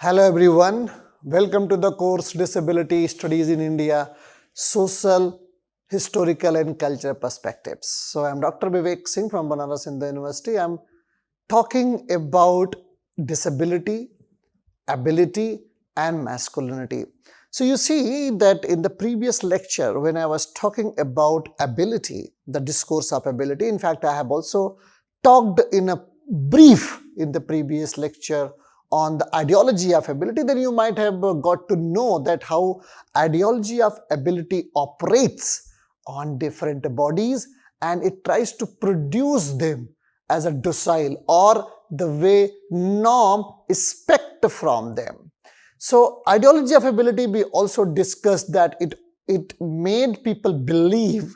Hello everyone, welcome to the course Disability Studies in India, Social, Historical and Cultural Perspectives. So I'm Dr. Vivek Singh from Banaras Hindu University. I'm talking about disability, ability and masculinity. So you see that in the previous lecture when I was talking about ability, the discourse of ability, in fact I have also talked in a brief in the previous lecture on the ideology of ability, then you might have got to know that how ideology of ability operates on different bodies and it tries to produce them as a docile or the way norm expect from them. So ideology of ability, we also discussed that it made people believe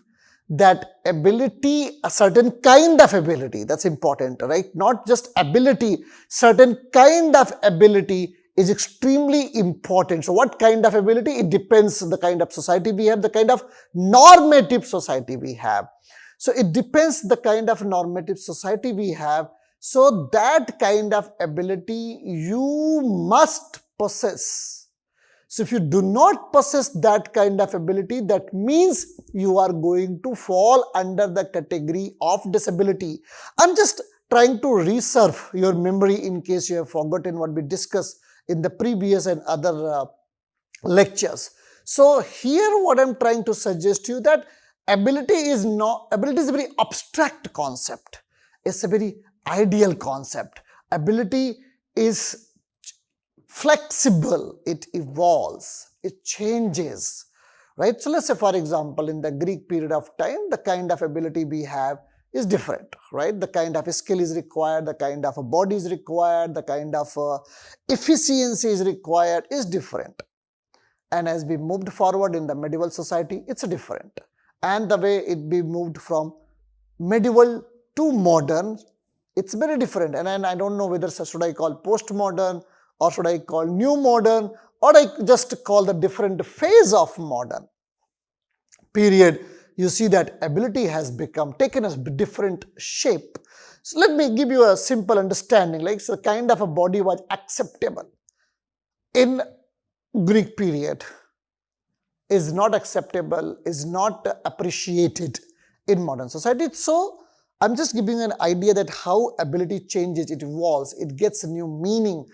that ability, a certain kind of ability, that's important, right? Not just ability, certain kind of ability is extremely important. So what kind of ability? It depends on the kind of society we have, the kind of normative society we have. So it depends the kind of normative society we have. So that kind of ability you must possess. So if you do not possess that kind of ability, that means you are going to fall under the category of disability. I'm just trying to reserve your memory in case you have forgotten what we discussed in the previous and other lectures. So here what I'm trying to suggest to you that ability is a very abstract concept. It's a very ideal concept. Ability is flexible, it evolves, it changes, right? So let's say for example in the Greek period of time, the kind of ability we have is different, right? The kind of skill is required, the kind of a body is required, the kind of efficiency is required is different. And as we moved forward in the medieval society, it's different. And the way it be moved from medieval to modern, it's very different. And I don't know whether should I call postmodern or should I call new modern, or I just call the different phase of modern period. You see that ability has taken a different shape. So let me give you a simple understanding, like so kind of a body was acceptable in Greek period is not acceptable, is not appreciated in modern society. So I'm just giving an idea that how ability changes, it evolves, it gets a new meaning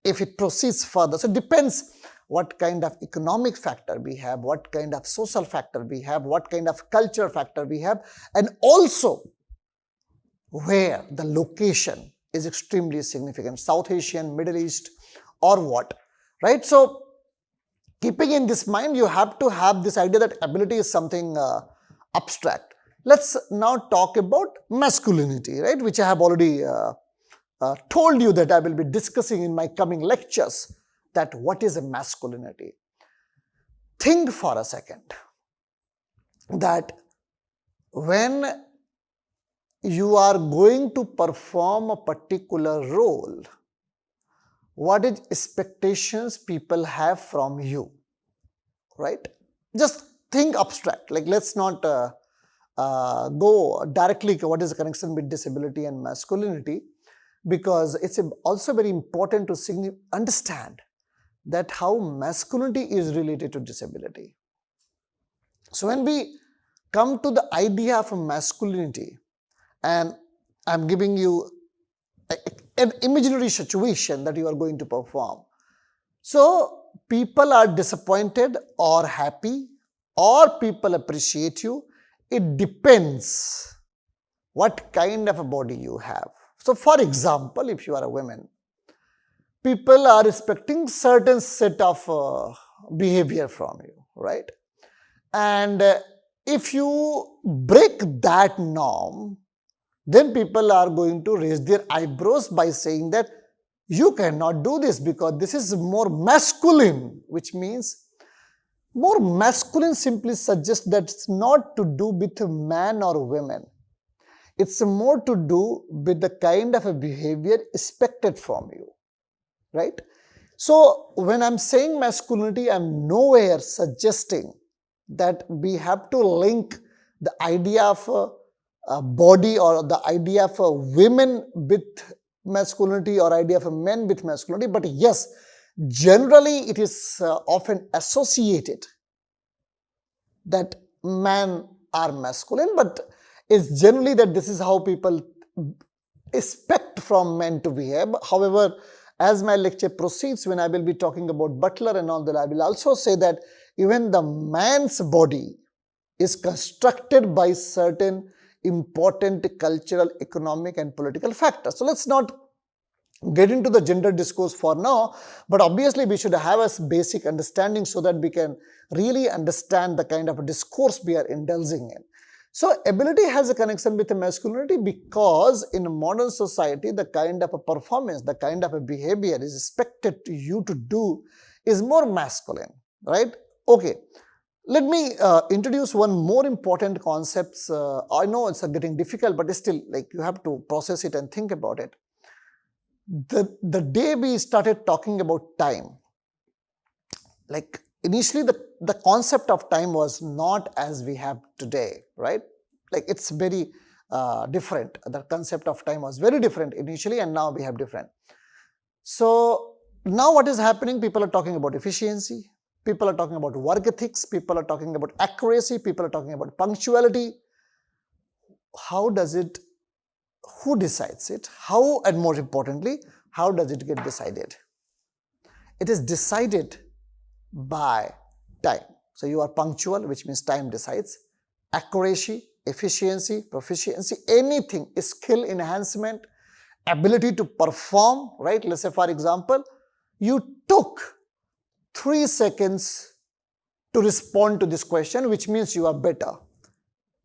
if it proceeds further. So it depends what kind of economic factor we have, what kind of social factor we have, what kind of culture factor we have, and also where the location is extremely significant, South Asian, Middle East, or what, right? So keeping in this mind, you have to have this idea that ability is something abstract. Let's now talk about masculinity, right, which I have already told you that I will be discussing in my coming lectures, that what is a masculinity. Think for a second that when you are going to perform a particular role, what is expectations people have from you, right? Just think abstract, like let's not go directly what is the connection with disability and masculinity, because it's also very important to understand that how masculinity is related to disability. So when we come to the idea of masculinity, and I'm giving you an imaginary situation that you are going to perform. So people are disappointed or happy, or people appreciate you. It depends what kind of a body you have. So for example, if you are a woman, people are expecting certain set of behavior from you, right? And if you break that norm, then people are going to raise their eyebrows by saying that you cannot do this because this is more masculine, which means more masculine simply suggests that it's not to do with man or women. It's more to do with the kind of a behavior expected from you, right? So when I'm saying masculinity, I'm nowhere suggesting that we have to link the idea of a body or the idea of women with masculinity or idea of men with masculinity. But yes, Generally, it is often associated that men are masculine, but it's generally that this is how people expect from men to behave. However, as my lecture proceeds, when I will be talking about Butler and all that, I will also say that even the man's body is constructed by certain important cultural, economic and political factors. So let's not get into the gender discourse for now, but obviously we should have a basic understanding so that we can really understand the kind of a discourse we are indulging in. So ability has a connection with masculinity because in modern society, the kind of a performance, the kind of a behavior is expected to you to do is more masculine, right? Okay. Let me introduce one more important concept. I know it's getting difficult, but still, like, you have to process it and think about it. The day we started talking about time, like initially the concept of time was not as we have today, right? Like it's very different. The concept of time was very different initially, and now we have different. So now what is happening? People are talking about efficiency. People are talking about work ethics. People are talking about accuracy. People are talking about punctuality. How does it, who decides it? How, and more importantly, how does it get decided? It is decided by time. So you are punctual, which means time decides. Accuracy, efficiency, proficiency, anything, skill enhancement, ability to perform, right? Let's say, for example, you took 3 seconds to respond to this question, which means you are better.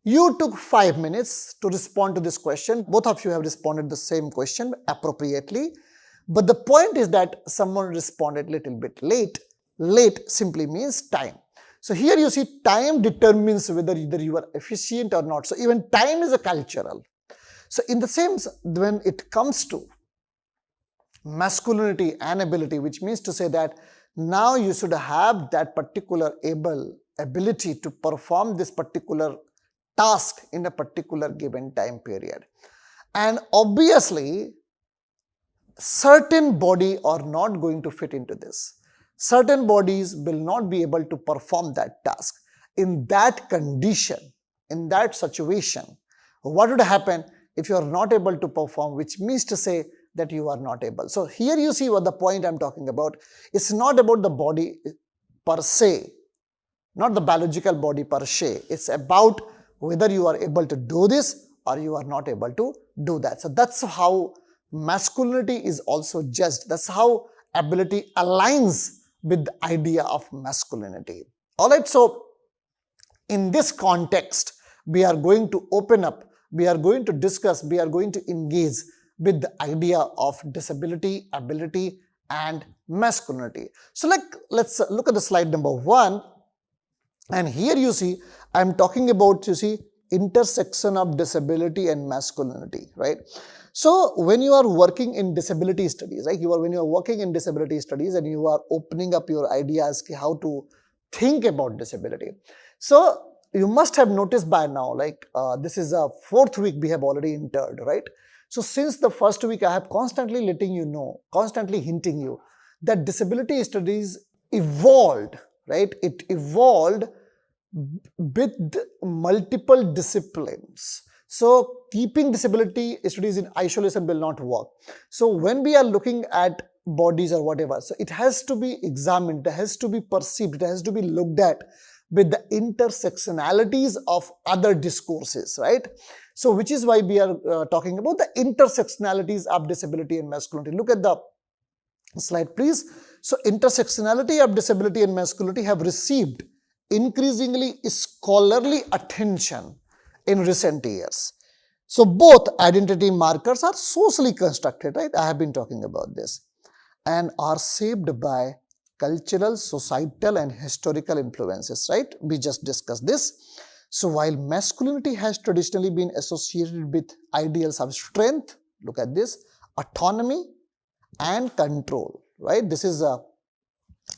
You took 5 minutes to respond to this question. Both of you have responded the same question appropriately. But the point is that someone responded a little bit late. Late simply means time. So here you see time determines whether either you are efficient or not. So even time is a cultural. So in the same, when it comes to masculinity and ability, which means to say that now you should have that particular ability to perform this particular task in a particular given time period. And obviously, certain body are not going to fit into this. Certain bodies will not be able to perform that task. In that condition, in that situation, what would happen if you are not able to perform, which means to say that you are not able. So here you see what the point I'm talking about. It's not about the body per se, not the biological body per se. It's about whether you are able to do this or you are not able to do that. So that's how masculinity is also judged. That's how ability aligns with the idea of masculinity. Alright, so in this context, we are going to open up, we are going to discuss, we are going to engage with the idea of disability, ability and masculinity. So let's look at the slide number 1. And here you see, I'm talking about, you see, intersection of disability and masculinity, right? So when you are working in disability studies, right? When you are working in disability studies and you are opening up your ideas how to think about disability. So you must have noticed by now, like this is a 4th week we have already entered, right? So since the first week, I have constantly letting you know, constantly hinting you that disability studies evolved, right? It evolved with multiple disciplines. So keeping disability studies in isolation will not work. So when we are looking at bodies or whatever, so it has to be examined, it has to be perceived, it has to be looked at with the intersectionalities of other discourses, right? So which is why we are talking about the intersectionalities of disability and masculinity. Look at the slide, please. So intersectionality of disability and masculinity have received increasingly scholarly attention in recent years. So both identity markers are socially constructed, right? I have been talking about this, and are shaped by cultural, societal and historical influences, right? We just discussed this. So while masculinity has traditionally been associated with ideals of strength, look at this, autonomy and control, right? This is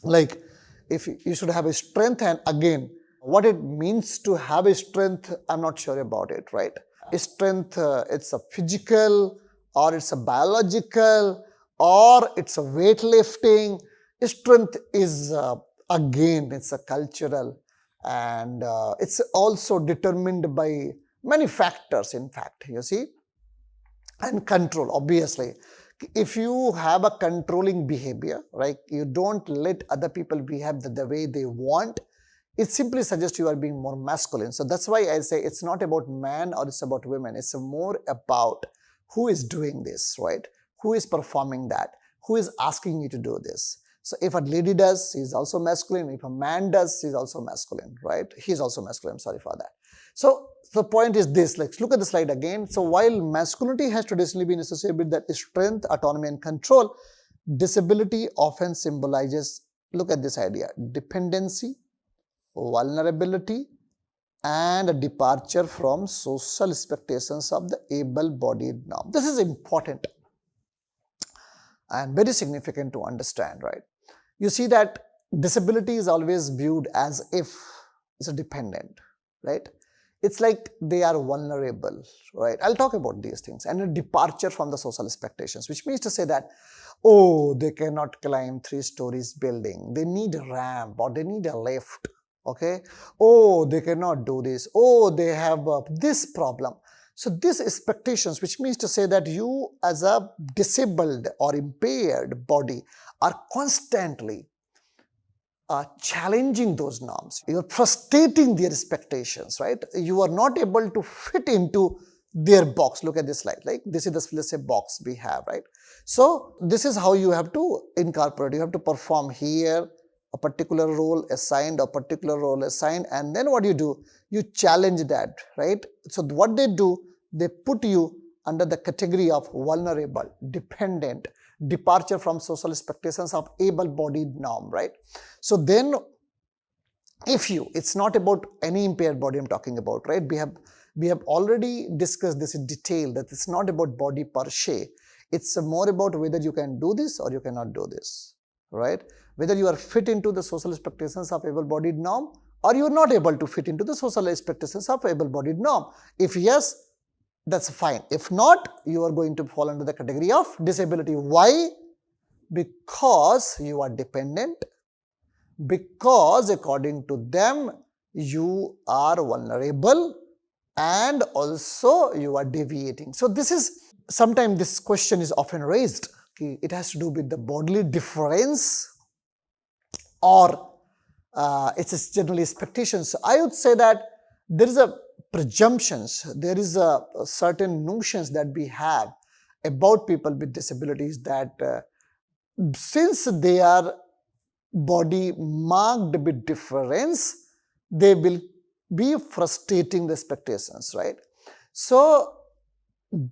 like if you should have a strength, and again, what it means to have a strength, I'm not sure about it, right? A strength, it's a physical or it's a biological or it's a weightlifting. Strength is, again, it's a cultural, and it's also determined by many factors, in fact, you see. And control, obviously. If you have a controlling behavior, right, you don't let other people behave the way they want, it simply suggests you are being more masculine. So that's why I say it's not about man or it's about women. It's more about who is doing this, right? Who is performing that? Who is asking you to do this? So if a lady does, she's also masculine. If a man does, she's also masculine, right? He's also masculine. I'm sorry for that. So the point is this, let's look at the slide again. So while masculinity has traditionally been associated with that strength, autonomy and control, disability often symbolizes, look at this idea, dependency, vulnerability, and a departure from social expectations of the able-bodied norm. This is important and very significant to understand, right? You see that disability is always viewed as if it's a dependent, right? It's like they are vulnerable, right? I'll talk about these things. And a departure from the social expectations, which means to say that, oh, they cannot climb 3 stories building. They need a ramp or they need a lift, okay? Oh, they cannot do this. Oh, they have this problem. So these expectations, which means to say that you as a disabled or impaired body are constantly challenging those norms. You are frustrating their expectations, right? You are not able to fit into their box. Look at this slide, like this is the, let's say, box we have, right? So this is how you have to incorporate. You have to perform here a particular role assigned, a particular role assigned, and then what you do, you challenge that, right? So what they do, they put you under the category of vulnerable, dependent, departure from social expectations of able-bodied norm, right? So then if you, it's not about any impaired body I'm talking about, right? We have already discussed this in detail, that it's not about body per se. It's more about whether you can do this or you cannot do this, right? Whether you are fit into the social expectations of able-bodied norm or you are not able to fit into the social expectations of able-bodied norm. If yes, that's fine. If not, you are going to fall under the category of disability. Why? Because you are dependent, because according to them, you are vulnerable, and also you are deviating. So this is, sometimes this question is often raised. It has to do with the bodily difference or it's generally expectations. So I would say that there is a presumptions, there is a certain notions that we have about people with disabilities that since they are body marked with difference, they will be frustrating the expectations, right? So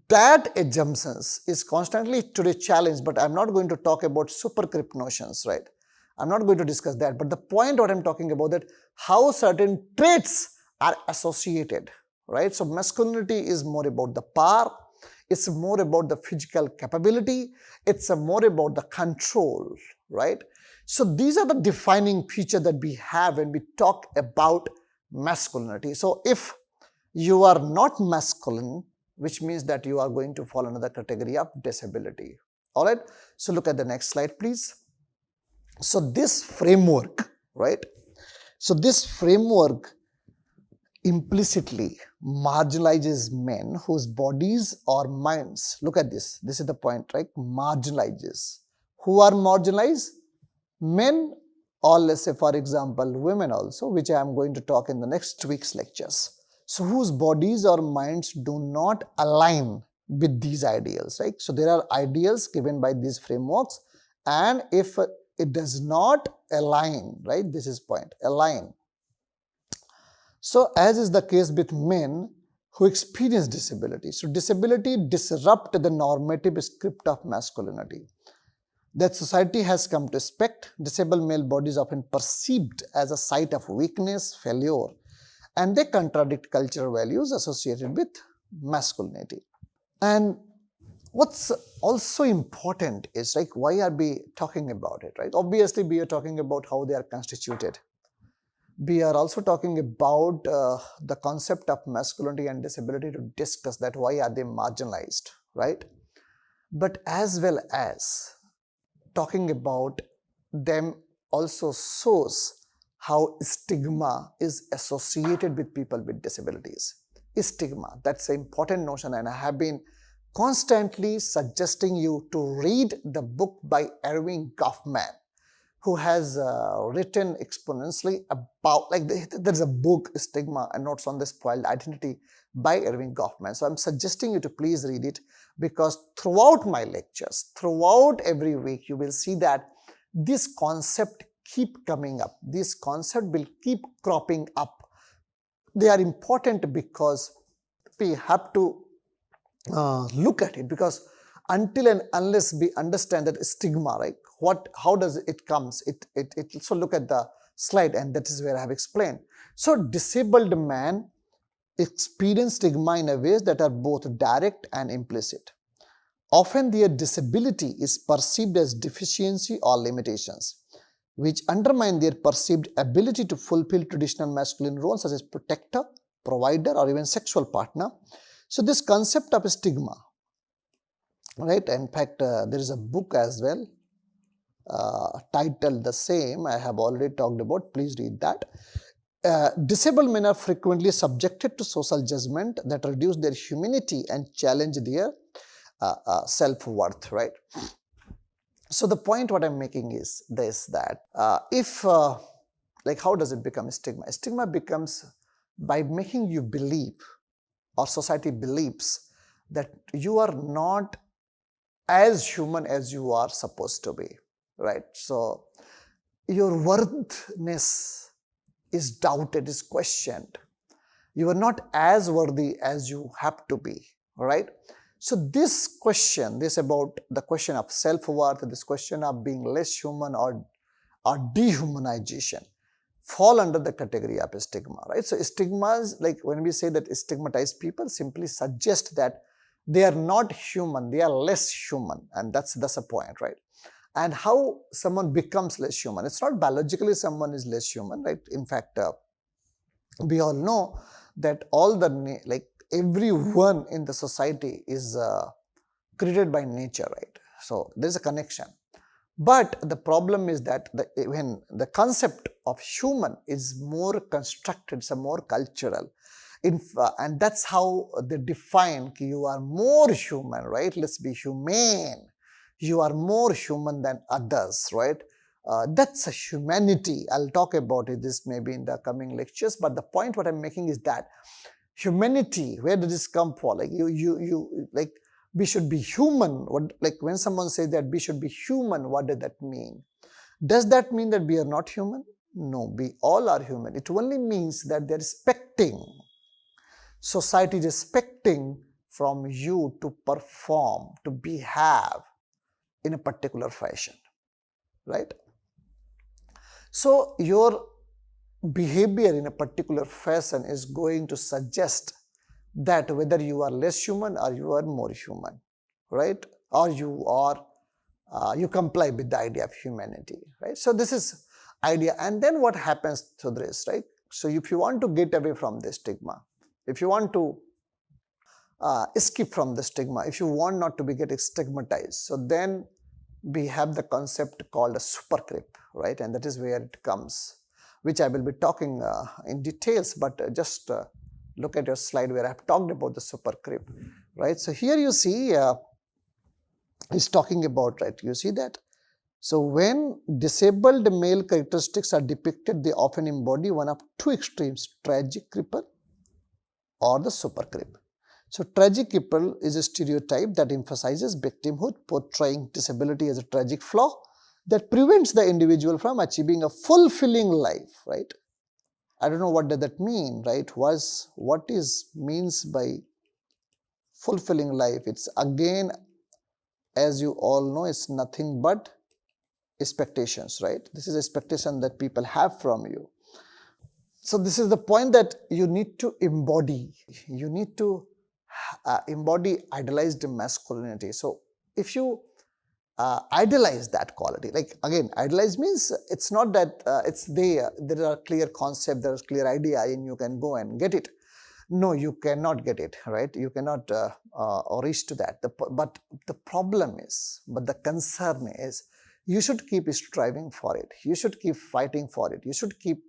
that assumptions is constantly today challenged, but I'm not going to talk about supercrip notions, right? I'm not going to discuss that, but the point what I'm talking about, that how certain traits are associated, right? So masculinity is more about the power, it's more about the physical capability, it's more about the control, right? So these are the defining features that we have when we talk about masculinity. So if you are not masculine, which means that you are going to fall under the category of disability. All right. So look at the next slide, please. So this framework, right? So this framework implicitly marginalizes men whose bodies or minds, look at this, this is the point, right? Marginalizes. Who are marginalized? Men, or let's say for example women also, which I am going to talk in the next week's lectures. So whose bodies or minds do not align with these ideals, right? So there are ideals given by these frameworks, and if it does not align, right, this is point, align. So as is the case with men who experience disability. So disability disrupt the normative script of masculinity that society has come to expect. Disabled male bodies often perceived as a site of weakness, failure, and they contradict cultural values associated with masculinity. And what's also important is, like, why are we talking about it, right? Obviously, we are talking about how they are constituted. We are also talking about the concept of masculinity and disability to discuss that why are they marginalized, right? But as well as talking about them also shows how stigma is associated with people with disabilities. Stigma, that's an important notion, and I have been constantly suggesting you to read the book by Erving Goffman, who has written exponentially about, like, there's a book, Stigma and Notes on the Spoiled Identity by Erving Goffman. So I'm suggesting you to please read it, because throughout my lectures, throughout every week, you will see that this concept keep coming up. This concept will keep cropping up. They are important because we have to look at it, because until and unless we understand that stigma, right, how does it comes, so look at the slide, and that is where I have explained. So disabled man experience stigma in a ways that are both direct and implicit. Often their disability is perceived as deficiency or limitations, which undermine their perceived ability to fulfill traditional masculine roles such as protector, provider, or even sexual partner. So this concept of stigma, right, in fact there is a book as well titled the same, I have already talked about, please read that. Disabled men are frequently subjected to social judgment that reduce their humanity and challenge their self-worth, right? So the point what I'm making is this, that like, how does it become stigma? Stigma becomes by making you believe, or society believes, that you are not as human as you are supposed to be, right? So your worthiness is doubted, is questioned. You are not as worthy as you have to be, right? So this question, this about the question of self-worth, this question of being less human or dehumanization, fall under the category of stigma, right? So stigmas, like when we say that stigmatized people, simply suggest that they are not human, they are less human, and that's the point, right? And how someone becomes less human? It's not biologically someone is less human, right? In fact, we all know that all the, like, everyone in the society is created by nature, right? So there's a connection. But the problem is that when the concept of human is more constructed, it's a more cultural, and that's how they define you are more human, right? Let's be humane. You are more human than others, right? That's a humanity. I'll talk about it, this maybe in the coming lectures, but the point what I'm making is that humanity, where does this come from? Like like, we should be human. What, like, when someone says that we should be human, what does that mean? Does that mean that we are not human? No, we all are human. It only means that they're expecting, society is expecting from you to perform, to behave in a particular fashion, right? So your behavior in a particular fashion is going to suggest that whether you are less human or you are more human, right? Or you are you comply with the idea of humanity, right? So this is idea. And then what happens to this, right? So if you want to get away from the stigma, if you want to escape from the stigma, if you want not to be getting stigmatized, so then we have the concept called a supercrip, right? And that is where it comes, which I will be talking in details, but just look at your slide where I have talked about the supercrip, right? So here you see it's talking about, right? You see that? So when disabled male characteristics are depicted, they often embody one of two extremes, tragic cripple or the supercrip. So tragic cripple is a stereotype that emphasizes victimhood, portraying disability as a tragic flaw that prevents the individual from achieving a fulfilling life, right? I don't know what does that mean, right? What is means by fulfilling life? It's again, as you all know, it's nothing but expectations, right? This is expectation that people have from you. So this is the point that you need to embody. You need to embody idealized masculinity. So if you idealize that quality, like, again, idealize means it's not that it's there are clear concept, there is clear idea and you can go and get it. No, you cannot get it, right? You cannot reach to that. But the problem is, but the concern is, you should keep striving for it. You should keep fighting for it. You should keep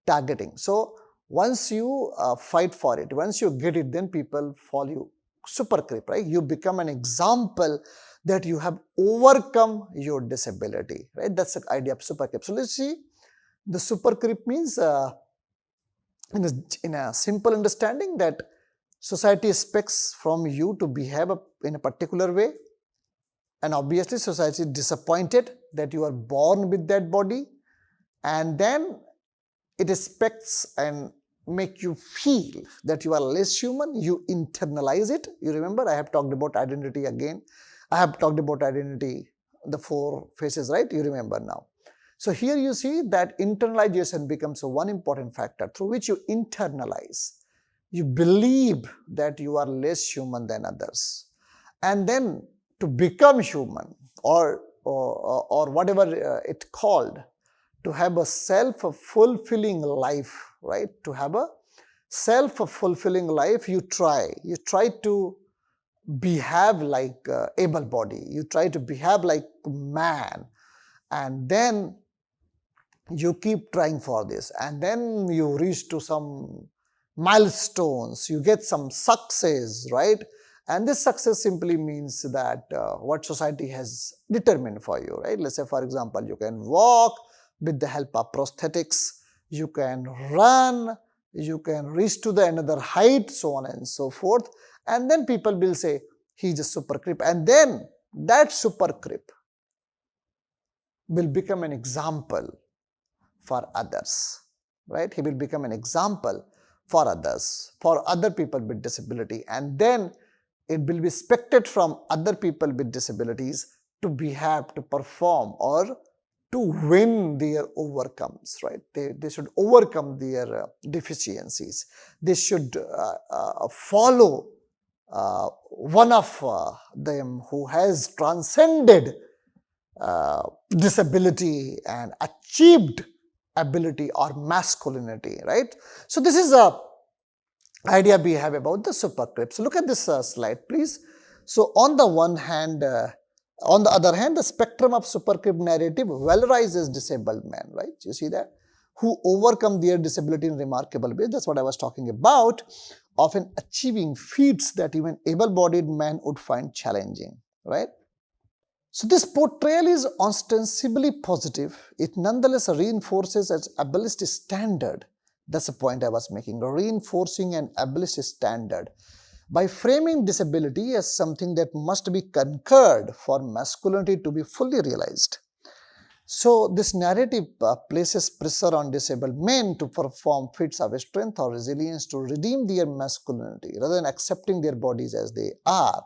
targeting. So once you fight for it, once you get it, then people follow you. Supercrip, right? You become an example that you have overcome your disability, right? That's the idea of supercrip. So let's see. The supercrip means, in a simple understanding, that society expects from you to behave in a particular way, and obviously society is disappointed that you are born with that body, and then it expects and make you feel that you are less human. You internalize it. You remember I have talked about identity again. I have talked about identity, the 4 phases, right? You remember now. So here you see that internalization becomes one important factor through which you internalize. You believe that you are less human than others. And then to become human, or whatever it's called, to have a self-fulfilling life, right? To have a self-fulfilling life, you try to behave like able body. You try to behave like man, and then you keep trying for this, and then you reach to some milestones, you get some success, right? And this success simply means that what society has determined for you, right? Let's say, for example, you can walk with the help of prosthetics, you can run, you can reach to the another height, so on and so forth. And then people will say, he's a supercrip. And then that supercrip will become an example for others, right? He will become an example for others, for other people with disability. And then it will be expected from other people with disabilities to behave, to perform, or to win their overcomes, right? They should overcome their deficiencies. They should follow one of them who has transcended disability and achieved ability or masculinity, right? So this is a idea we have about the supercrip. So look at this slide, please. So on the one hand, on the other hand, the spectrum of supercrip narrative valorizes disabled men, right? You see that? Who overcome their disability in remarkable ways. That's what I was talking about, often achieving feats that even able-bodied men would find challenging, right? So this portrayal is ostensibly positive. It nonetheless reinforces an ableist standard. That's the point I was making, reinforcing an ableist standard by framing disability as something that must be conquered for masculinity to be fully realized. So this narrative places pressure on disabled men to perform feats of strength or resilience to redeem their masculinity rather than accepting their bodies as they are,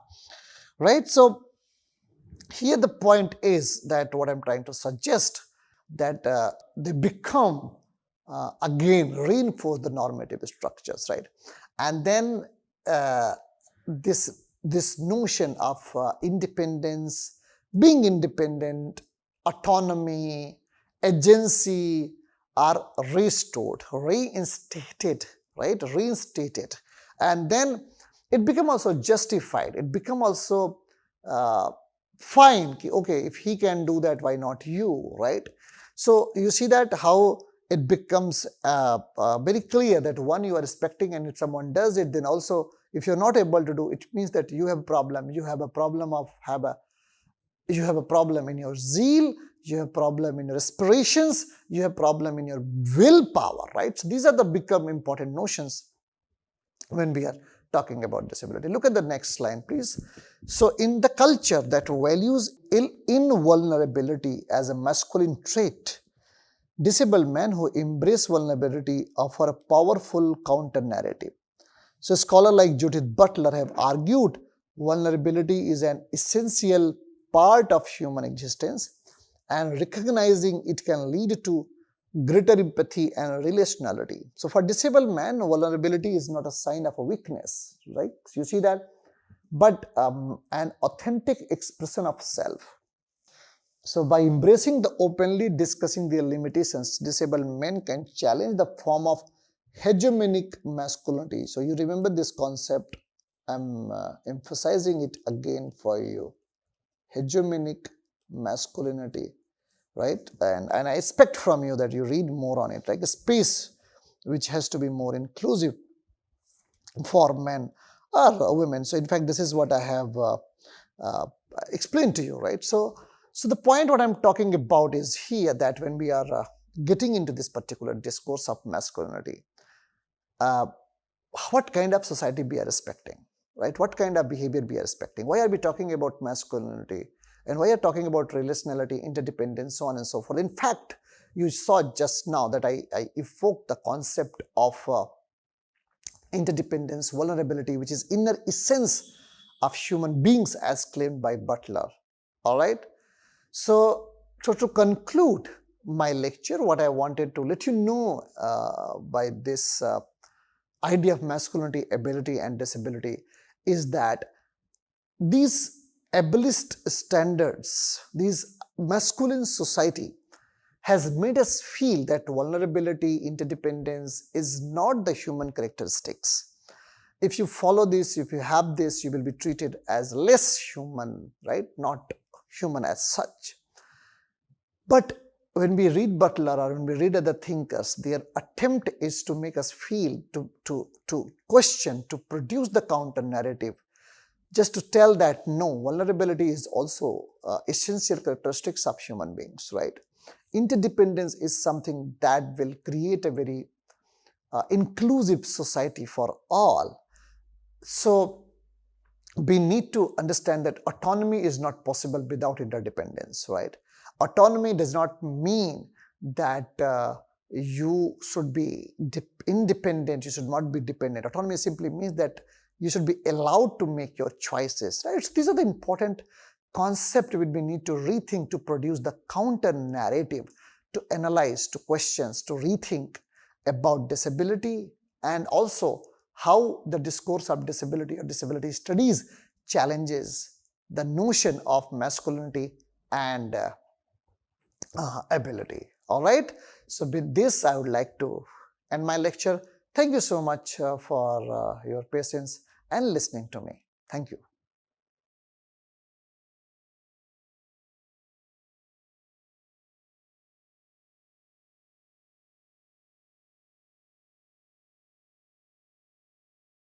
right? So here the point is that what I'm trying to suggest, that they become again reinforce the normative structures, right? And then this notion of independence, being independent, autonomy, agency are restored, reinstated, right? Reinstated. And then it become also justified. It become also fine. Okay, if he can do that, why not you, right? So you see that how it becomes very clear that one, you are respecting, and if someone does it, then also if you're not able to do it, means that you have a problem. You have a problem of you have a problem in your zeal, you have a problem in your aspirations, you have a problem in your willpower, right? So these are the become important notions when we are talking about disability. Look at the next slide, please. So in the culture that values invulnerability as a masculine trait, disabled men who embrace vulnerability offer a powerful counter-narrative. So scholars like Judith Butler have argued vulnerability is an essential part of human existence, and recognizing it can lead to greater empathy and relationality. So for disabled men, vulnerability is not a sign of a weakness, right? You see that? But an authentic expression of self. So by embracing the openly discussing their limitations, disabled men can challenge the form of hegemonic masculinity. So you remember this concept, I'm emphasizing it again for you. Hegemonic masculinity. right? And I expect from you that you read more on it, like a space which has to be more inclusive for men or women. So in fact, this is what I have uh, explained to you, right? So the point what I'm talking about is here that when we are getting into this particular discourse of masculinity, uh, what kind of society we are expecting, right? What kind of behavior we are expecting? Why are we talking about masculinity? And why are we talking about relationality, interdependence, so on and so forth? In fact, you saw just now that I evoked the concept of interdependence, vulnerability, which is inner essence of human beings as claimed by Butler. All right. So to conclude my lecture, what I wanted to let you know by this idea of masculinity, ability, and disability is that these ableist standards, these masculine society has made us feel that vulnerability, interdependence is not the human characteristics. If you follow this, if you have this, you will be treated as less human, right? Not human as such. But when we read Butler or when we read other thinkers, their attempt is to make us feel, to question, to produce the counter narrative, just to tell that no, vulnerability is also essential characteristics of human beings, right? Interdependence is something that will create a very inclusive society for all. So we need to understand that autonomy is not possible without interdependence, right? Autonomy does not mean that you should be independent, you should not be dependent. Autonomy simply means that you should be allowed to make your choices, right? So these are the important concepts which we need to rethink to produce the counter narrative, to analyze, to questions, to rethink about disability, and also how the discourse of disability or disability studies challenges the notion of masculinity and ability. All right. So with this, I would like to end my lecture. Thank you so much for your patience and listening to me. Thank you.